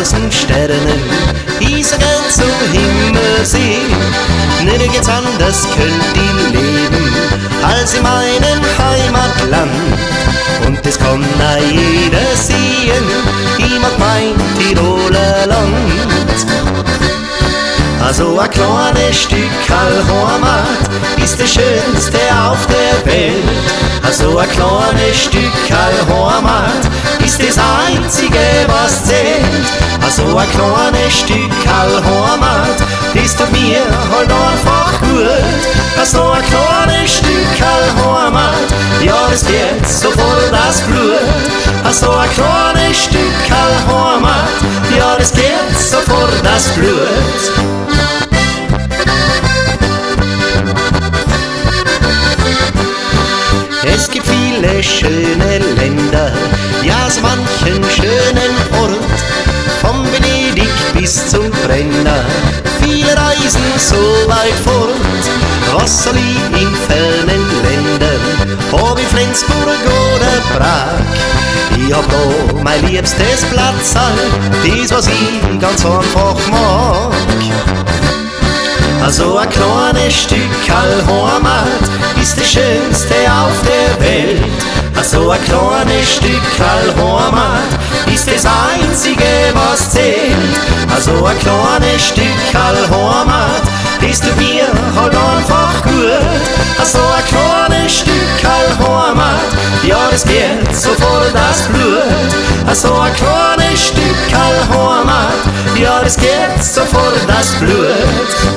10.000 Sternen, ich so gern zum Himmel sehen. Nirgends anders könnt ich leben, als in meinem Heimatland. Und das kann auch jeder sehen, ich mag mein Tiroler Land. Also ein kleines Stück Heimat ist das Schönste auf der Welt. Also ein kleines Stück Heimat ist das Einzige, was zählt. Also ein kleines Stück Heimat, das tut mir halt einfach gut. Also ein kleines Stück Heimat, ja, das geht sofort das Blut. Also ein kleines Stück Heimat, ja, das geht sofort das Blut. Es gibt viele schöne Länder, ja, so manchen schönen Ort, von Venedig bis zum Brenner, viele reisen so weit fort. Was soll ich in fernen Ländern, ob in Flensburg oder Prag? Ich hab da mein liebstes Platz, das was ich ganz einfach mag. Also ein kleines Stück Heimat ist das Schönste auf der Welt. Also ein kleines Stück Heimat ist das Einzige, was zählt. Also ein kleines Stück Heimat, das tut mir halt einfach gut. Also ein kleines Stück Heimat, ja, das geht sofort das Blut. Also ein kleines Stück Heimat, ja, das geht sofort das Blut.